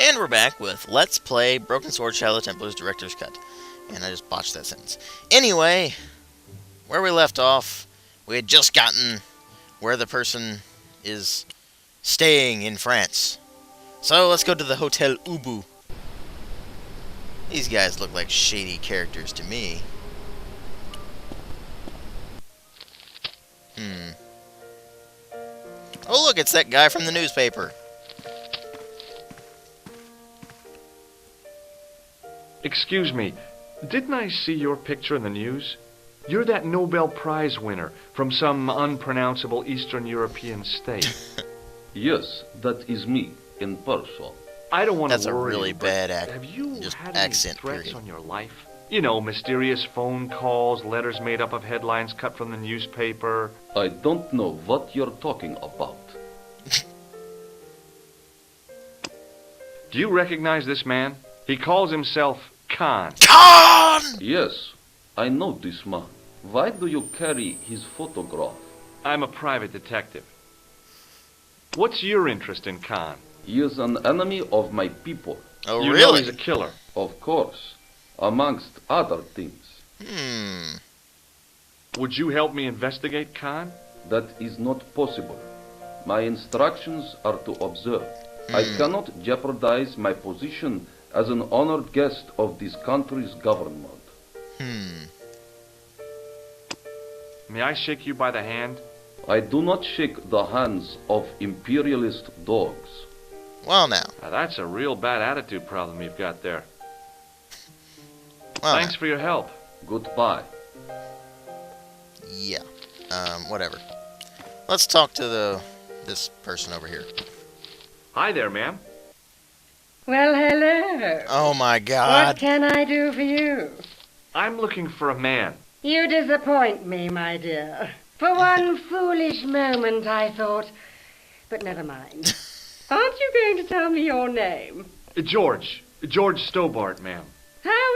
And we're back with Let's Play Broken Sword Shadow of the Templars Director's Cut. And I just botched that sentence. Anyway, where we left off, we had just gotten where the person is staying in France. So let's go to the Hotel Ubu. These guys look like shady characters to me. Oh look, it's that guy from the newspaper. Excuse me, didn't I see your picture in the news? You're that Nobel Prize winner from some unpronounceable Eastern European state. Yes, that is me, in person. I don't want That's to a worry really you, but bad have you just had accent, any threats period. on your life? You know, mysterious phone calls, letters made up of headlines cut from the newspaper. I don't know what you're talking about. Do you recognize this man? He calls himself Khan. Khan! Yes, I know this man. Why do you carry his photograph? I'm a private detective. What's your interest in Khan? He is an enemy of my people. Oh, You know really? he's a killer. Of course, amongst other things. Would you help me investigate Khan? That is not possible. My instructions are to observe. I cannot jeopardize my position as an honored guest of this country's government. May I shake you by the hand? I do not shake the hands of imperialist dogs. Well now. Now, that's a real bad attitude problem you've got there. Well Thanks for your help. Goodbye. Yeah. Whatever. Let's talk to this person over here. Hi there, ma'am. Well, hello. Oh my What god. can I do for you? I'm looking for a man. You disappoint me, my dear. For one foolish moment I thought... But never mind. Aren't you going to tell me your name? George. George Stobart, ma'am. How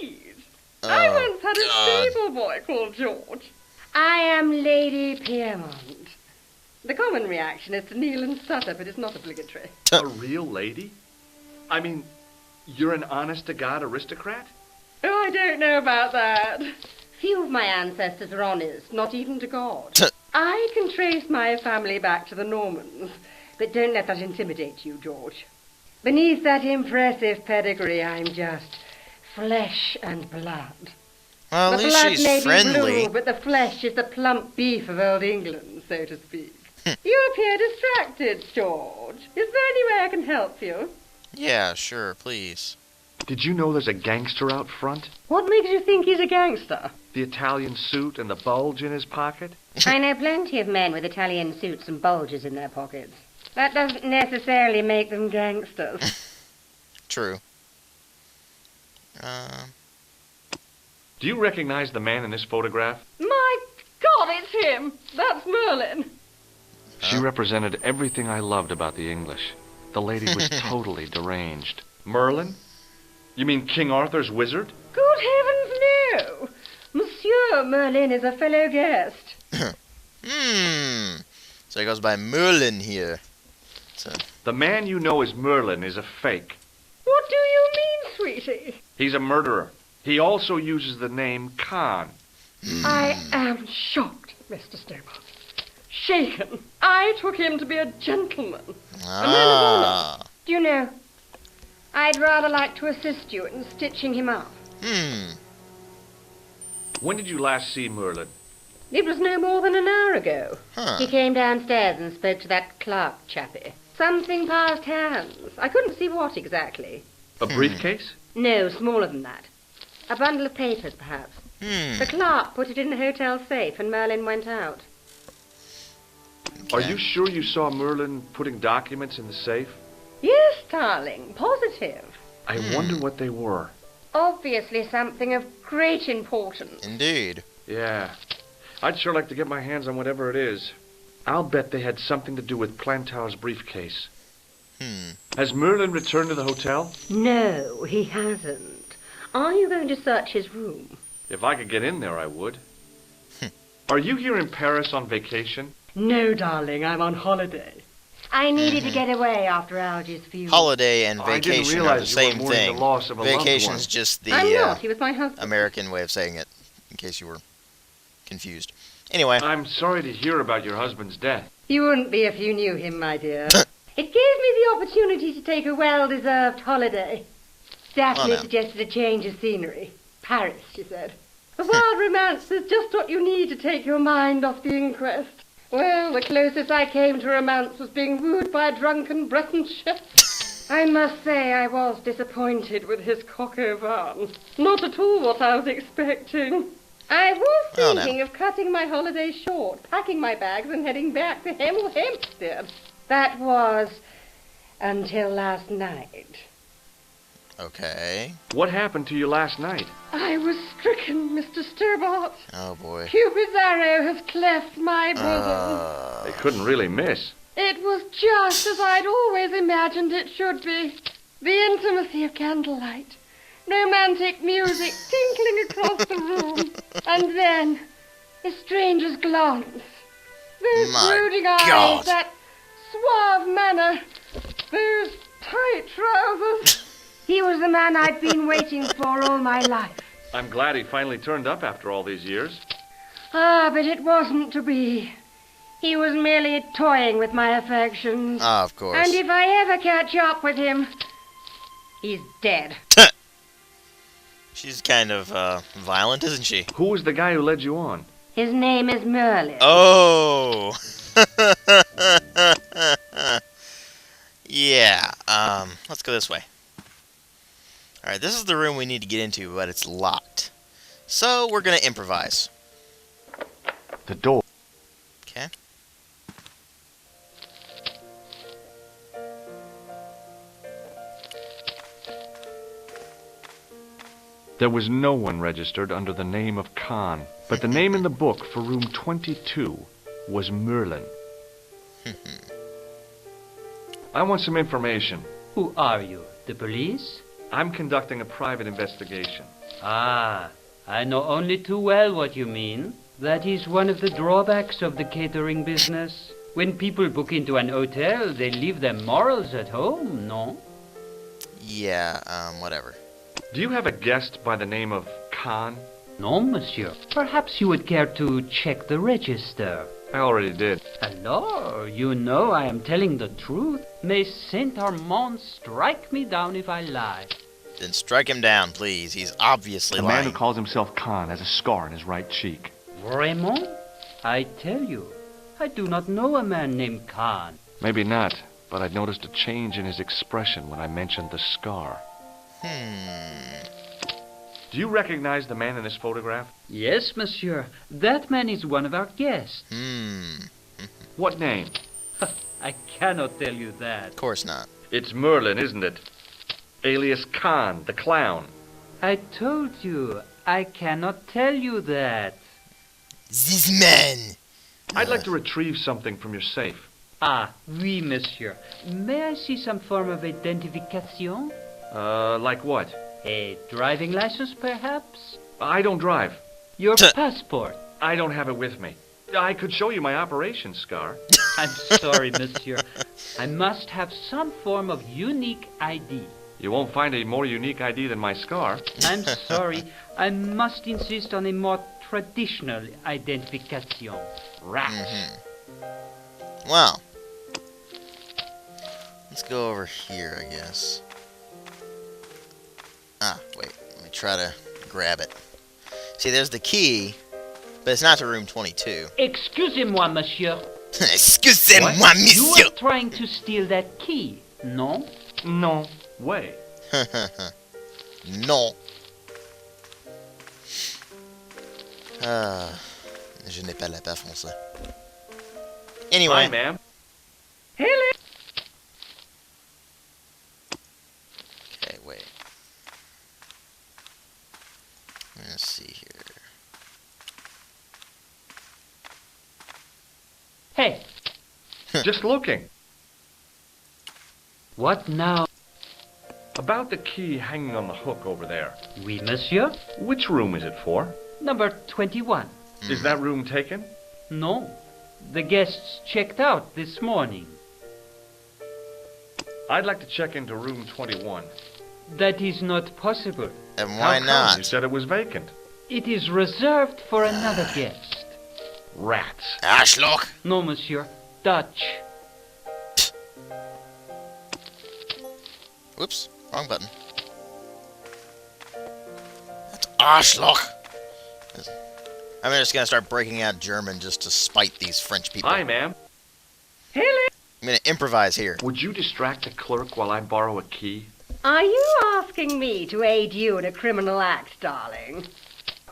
sweet! I once had a God. stable boy called George. I am Lady Piermont. The common reaction is to kneel and stutter, but it's not obligatory. A real lady? I mean, you're an honest-to-God aristocrat? Oh, I don't know about that. Few of my ancestors are honest, not even to God. I can trace my family back to the Normans, but don't let that intimidate you, George. Beneath that impressive pedigree, I'm just flesh and blood. Well, at The least blood she's may be friendly. blue, but the flesh is the plump beef of old England, so to speak. You appear distracted, George. Is there any way I can help you? Yeah, sure, please. Did you know there's a gangster out front? What makes you think he's a gangster? The Italian suit and the bulge in his pocket? I know plenty of men with Italian suits and bulges in their pockets. That doesn't necessarily make them gangsters. True. Do you recognize the man in this photograph? My God, it's him! That's Merlin! She represented everything I loved about the English. The lady was totally deranged. Merlin? You mean King Arthur's wizard? Good heavens, no! Monsieur Merlin is a fellow guest. So he goes by Merlin here. So, The man you know as Merlin is a fake. What do you mean, sweetie? He's a murderer. He also uses the name Khan. I am shocked, Mr. Stobart. Shaken. I took him to be a gentleman. A man of honor. Do you know, I'd rather like to assist you in stitching him up. When did you last see Merlin? It was no more than an hour ago. Huh. He came downstairs and spoke to that clerk chappie. Something passed hands. I couldn't see what exactly. A briefcase? No, smaller than that. A bundle of papers, perhaps. The clerk put it in the hotel safe and Merlin went out. Are you sure you saw Merlin putting documents in the safe? Yes, darling, positive. I wonder what they were. Obviously something of great importance. Indeed. Yeah. I'd sure like to get my hands on whatever it is. I'll bet they had something to do with Plantow's briefcase. Has Merlin returned to the hotel? No, he hasn't. Are you going to search his room? If I could get in there, I would. Are you here in Paris on vacation? No, darling, I'm on holiday. I needed to get away after Algy's funeral. Holiday and I didn't vacation are realize the you were same mourning thing. the loss of a loved Vacation one. is just the I'm not. He was my husband. American way of saying it, in case you were confused. Anyway. I'm sorry to hear about your husband's death. You wouldn't be if you knew him, my dear. It gave me the opportunity to take a well-deserved holiday. Daphne now. suggested a change of scenery. Paris, she said. A wild romance is just what you need to take your mind off the inquest. Well, the closest I came to romance was being wooed by a drunken Breton chef. I must say I was disappointed with his coq au vin. Not at all what I was expecting. I was thinking of cutting my holiday short, packing my bags and heading back to Hempstead. That was until last night. Okay. What happened to you last night? I was stricken, Mr. Stobart. Oh, boy. Cupid's arrow has cleft my bosom. They couldn't really miss. It was just as I'd always imagined it should be. The intimacy of candlelight. Romantic music tinkling across the room. And then, a stranger's glance. Those brooding eyes, that suave manner, those tight trousers. He was the man I'd been waiting for all my life. I'm glad he finally turned up after all these years. Ah, but it wasn't to be. He was merely toying with my affections. Ah, of course. And if I ever catch up with him, he's dead. She's kind of violent, isn't she? Who was the guy who led you on? His name is Merlin. Oh! Yeah, let's go this way. Alright, this is the room we need to get into, but it's locked. So, we're gonna improvise. The door. Okay. There was no one registered under the name of Khan, but the name in the book for room 22 was Merlin. I want some information. Who are you? The police? I'm conducting a private investigation. Ah, I know only too well what you mean. That is one of the drawbacks of the catering business. When people book into an hotel, they leave their morals at home, no? Yeah, whatever. Do you have a guest by the name of Khan? No, monsieur. Perhaps you would care to check the register. I already did. Alors, you know I am telling the truth. May Saint Armand strike me down if I lie. Then strike him down, please. He's obviously The lying. man who calls himself Khan has a scar on his right cheek. Vraiment? I tell you, I do not know a man named Khan. Maybe not, but I noticed a change in his expression when I mentioned the scar. Do you recognize the man in this photograph? Yes, monsieur. That man is one of our guests. What name? I cannot tell you that. Of course not. It's Merlin, isn't it? Alias Khan, the clown. I told you, I cannot tell you that. This man! I'd like to retrieve something from your safe. Ah, oui, monsieur. May I see some form of identification? Like what? A driving license, perhaps? I don't drive. Your passport? I don't have it with me. I could show you my operation scar. I'm sorry, monsieur. I must have some form of unique ID. You won't find a more unique ID than my scar. I'm sorry. I must insist on a more traditional identification. Rats. Well, let's go over here, I guess. Ah, wait. Let me try to grab it. See, there's the key, but it's not to room 22. Excusez-moi, monsieur. Excusez-moi, You monsieur! are trying to steal that key, no? No way. Non. Je n'ai pas la peur français. Anyway. Hi, ma'am. Hello. Okay, wait. Let's see here. Hey, Just looking. what now? About the key hanging on the hook over there. Oui, monsieur. Which room is it for? Number 21. Is that room taken? No. The guests checked out this morning. I'd like to check into room 21. That is not possible. And How why come? not? You said it was vacant. It is reserved for another guest. Rats. Arschloch! No, monsieur. Dutch. Whoops, wrong button. That's Arschloch! I'm just gonna start breaking out German just to spite these French people. Hi, ma'am. Hello. I'm gonna improvise here. Would you distract the clerk while I borrow a key? Are you asking me to aid you in a criminal act, darling?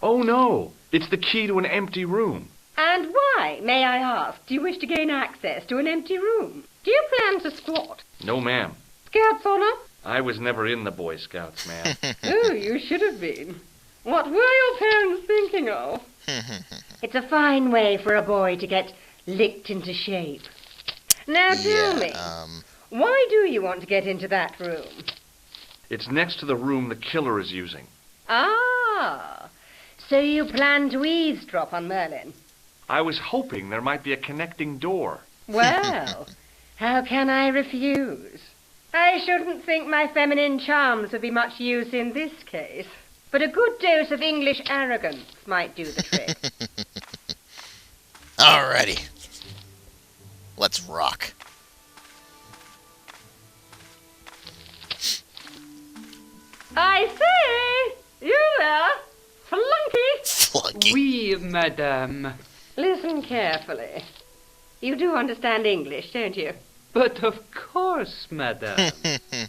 Oh, no. It's the key to an empty room. And why, may I ask, do you wish to gain access to an empty room? Do you plan to squat? No, ma'am. Scouts honor? I was never in the Boy Scouts, ma'am. Oh, you should have been. What were your parents thinking of? It's a fine way for a boy to get licked into shape. Now tell me, why do you want to get into that room? It's next to the room the killer is using. Ah, so you plan to eavesdrop on Merlin? I was hoping there might be a connecting door. Well, how can I refuse? I shouldn't think my feminine charms would be much use in this case, but a good dose of English arrogance might do the trick. Alrighty. Let's rock. I say, you there, flunky. Flunky. Oui, madame. Listen carefully. You do understand English, don't you? But of course, madame.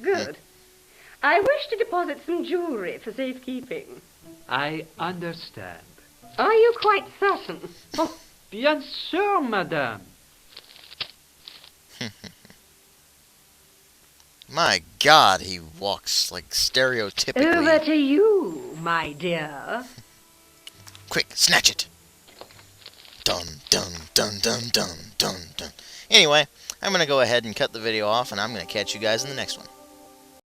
Good. I wish to deposit some jewelry for safekeeping. I understand. Are you quite certain? Oh, bien sûr, madame. My God, he walks like stereotypically. Over to you, my dear. Quick, snatch it. Dun, dun, dun, dun, dun, dun, dun. Anyway, I'm going to go ahead and cut the video off, and I'm going to catch you guys in the next one.